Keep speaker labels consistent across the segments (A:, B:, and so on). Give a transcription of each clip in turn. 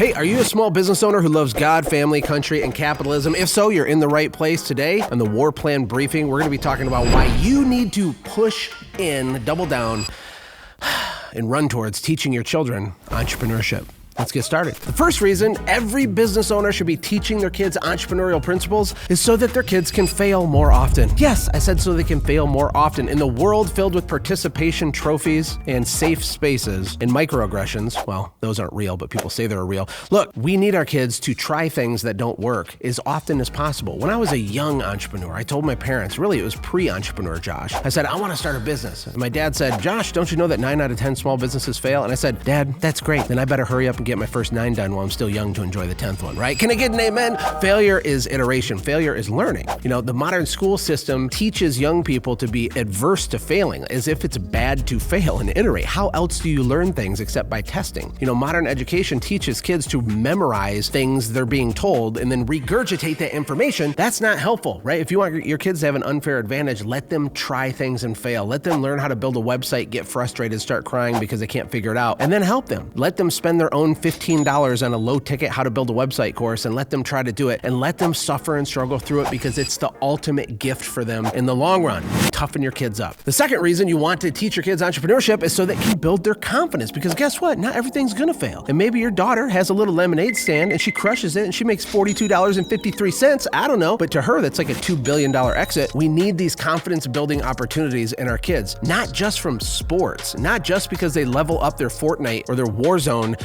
A: Hey, are you a small business owner who loves God, family, country, and capitalism? If so, you're in the right place. Today on the War Plan Briefing, we're going to be talking about why you need to push in, double down, and run towards teaching your children entrepreneurship. Let's get started. The first reason every business owner should be teaching their kids entrepreneurial principles is so that their kids can fail more often. Yes, I said so they can fail more often. In the world filled with participation trophies and safe spaces and microaggressions, well, those aren't real, but people say they're real. Look, we need our kids to try things that don't work as often as possible. When I was a young entrepreneur, I told my parents, really it was pre-entrepreneur Josh, I said, I want to start a business. And my dad said, Josh, don't you know that 9 out of 10 small businesses fail? And I said, Dad, that's great. Then I better hurry up and get my first 9 done while I'm still young to enjoy the 10th one, right? Can I get an amen? Failure is iteration. Failure is learning. You know, the modern school system teaches young people to be adverse to failing, as if it's bad to fail and iterate. How else do you learn things except by testing? You know, modern education teaches kids to memorize things they're being told and then regurgitate that information. That's not helpful, right? If you want your kids to have an unfair advantage, let them try things and fail. Let them learn how to build a website, get frustrated, start crying because they can't figure it out, and then help them. Let them spend their own $15 on a low-ticket how to build a website course and let them try to do it and let them suffer and struggle through it because it's the ultimate gift for them in the long run. Toughen your kids up. The second reason you want to teach your kids entrepreneurship is so they can build their confidence, because guess what? Not everything's gonna fail. And maybe your daughter has a little lemonade stand and she crushes it and she makes $42.53. I don't know, but to her that's like a $2 billion exit. We need these confidence building opportunities in our kids, not just from sports, not just because they level up their Fortnite or their Warzone,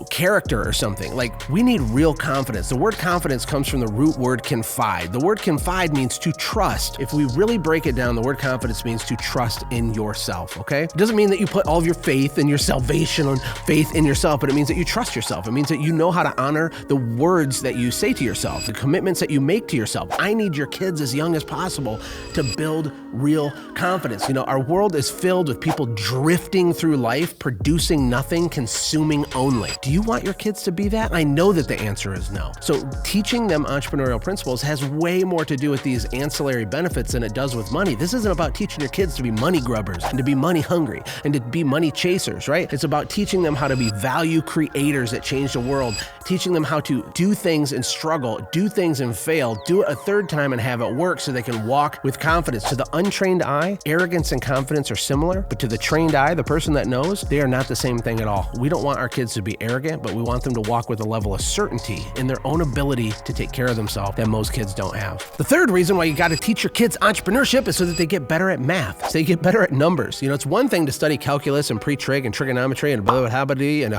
A: character or something. Like, we need real confidence. The word confidence comes from the root word confide. The word confide means to trust. If we really break it down, the word confidence means to trust in yourself, okay? It doesn't mean that you put all of your faith and your salvation on faith in yourself, but it means that you trust yourself. It means that you know how to honor the words that you say to yourself, the commitments that you make to yourself. I need your kids as young as possible to build real confidence. Our world is filled with people drifting through life, producing nothing, consuming only. Do you want your kids to be that? I know that the answer is no. So teaching them entrepreneurial principles has way more to do with these ancillary benefits than it does with money. This isn't about teaching your kids to be money grubbers and to be money hungry and to be money chasers, right? It's about teaching them how to be value creators that change the world, teaching them how to do things and struggle, do things and fail, do it a third time and have it work so they can walk with confidence. To the untrained eye, arrogance and confidence are similar, but to the trained eye, the person that knows, they are not the same thing at all. We don't want our kids to be arrogant, but we want them to walk with a level of certainty in their own ability to take care of themselves that most kids don't have. The third reason why you got to teach your kids entrepreneurship is so that they get better at math, so they get better at numbers. It's one thing to study calculus and pre-trig and trigonometry and blah, blah, blah, and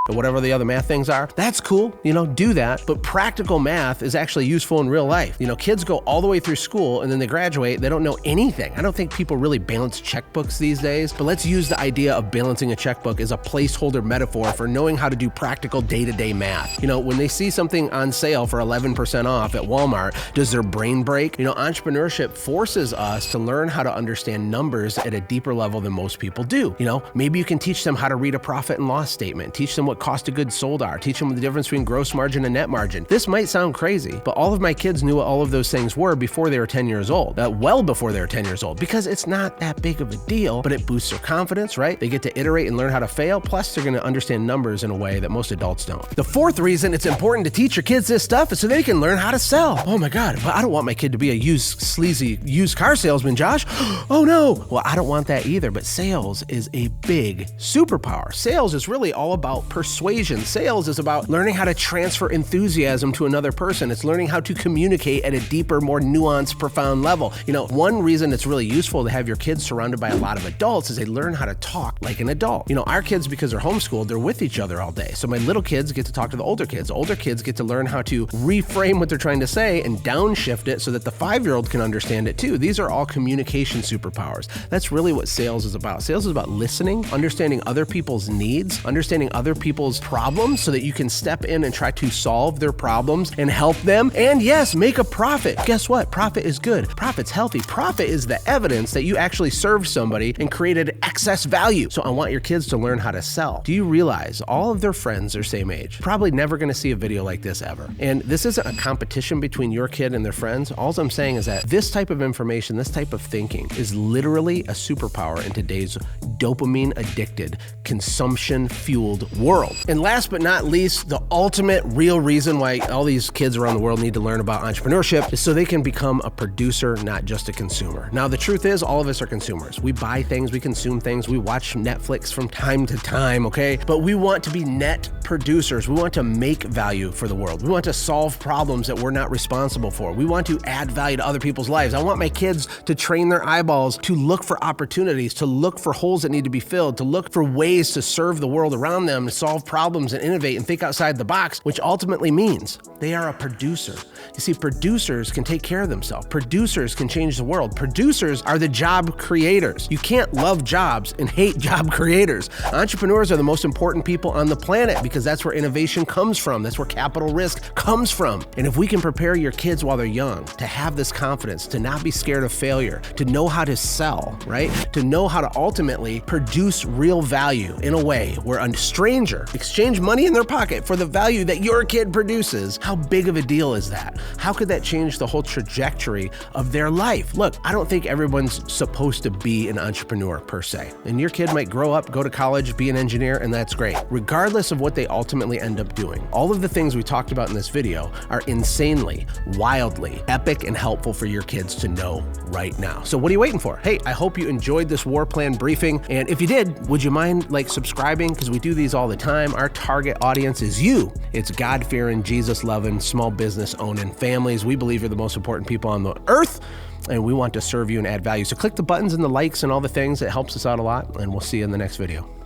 A: or whatever the other math things are. That's cool, do that. But practical math is actually useful in real life. Kids go all the way through school and then they graduate, they don't know anything. I don't think people really balance checkbooks these days, but let's use the idea of balancing a checkbook as a placeholder metaphor for knowing how to do practical day-to-day math. When they see something on sale for 11% off at Walmart, does their brain break? Entrepreneurship forces us to learn how to understand numbers at a deeper level than most people do. Maybe you can teach them how to read a profit and loss statement, teach them what cost of goods sold are, teach them the difference between gross margin and net margin. This might sound crazy, but all of my kids knew what all of those things were before they were 10 years old, well before they were 10 years old, because it's not that big of a deal, but it boosts their confidence, right? They get to iterate and learn how to fail, plus they're gonna understand numbers in a way that most adults don't. The fourth reason it's important to teach your kids this stuff is so they can learn how to sell. Oh my God, but I don't want my kid to be a sleazy used car salesman, Josh. Oh no. Well, I don't want that either, but sales is a big superpower. Sales is really all about persuasion. Sales is about learning how to transfer enthusiasm to another person. It's learning how to communicate at a deeper, more nuanced, profound level. One reason it's really useful to have your kids surrounded by a lot of adults is they learn how to talk like an adult. Our kids, because they're homeschooled, they're with each other all day. So my little kids get to talk to the older kids. The older kids get to learn how to reframe what they're trying to say and downshift it so that the 5-year-old can understand it too. These are all communication superpowers. That's really what sales is about. Sales is about listening, understanding other people's needs, understanding other people's problems so that you can step in and try to solve their problems and help them. And yes, make a profit. Guess what? Profit is good. Profit's healthy. Profit is the evidence that you actually served somebody and created excess value. So I want your kids to learn how to sell. Do you realize all of their friends are same age? Probably never going to see a video like this ever. And this isn't a competition between your kid and their friends. All I'm saying is that this type of information, this type of thinking is literally a superpower in today's dopamine addicted, consumption fueled world. world. And last but not least, the ultimate real reason why all these kids around the world need to learn about entrepreneurship is so they can become a producer, not just a consumer. Now, the truth is, all of us are consumers. We buy things, we consume things, we watch Netflix from time to time, okay? But we want to be net producers. We want to make value for the world. We want to solve problems that we're not responsible for. We want to add value to other people's lives. I want my kids to train their eyeballs to look for opportunities, to look for holes that need to be filled, to look for ways to serve the world around them, to solve problems and innovate and think outside the box, which ultimately means they are a producer. You see, producers can take care of themselves. Producers can change the world. Producers are the job creators. You can't love jobs and hate job creators. Entrepreneurs are the most important people on the planet because that's where innovation comes from. That's where capital risk comes from. And if we can prepare your kids while they're young to have this confidence, to not be scared of failure, to know how to sell, right? To know how to ultimately produce real value in a way where a stranger exchange money in their pocket for the value that your kid produces, how big of a deal is that? How could that change the whole trajectory of their life? Look, I don't think everyone's supposed to be an entrepreneur per se. And your kid might grow up, go to college, be an engineer, and that's great. Regardless of what they ultimately end up doing, all of the things we talked about in this video are insanely, wildly epic and helpful for your kids to know right now. So what are you waiting for? Hey, I hope you enjoyed this war plan briefing. And if you did, would you mind subscribing? Because we do these all the time. Our target audience is you. It's God-fearing, Jesus-loving, small business owning families. We believe you're the most important people on the earth, and we want to serve you and add value. So click the buttons and the likes and all the things. It helps us out a lot, and we'll see you in the next video.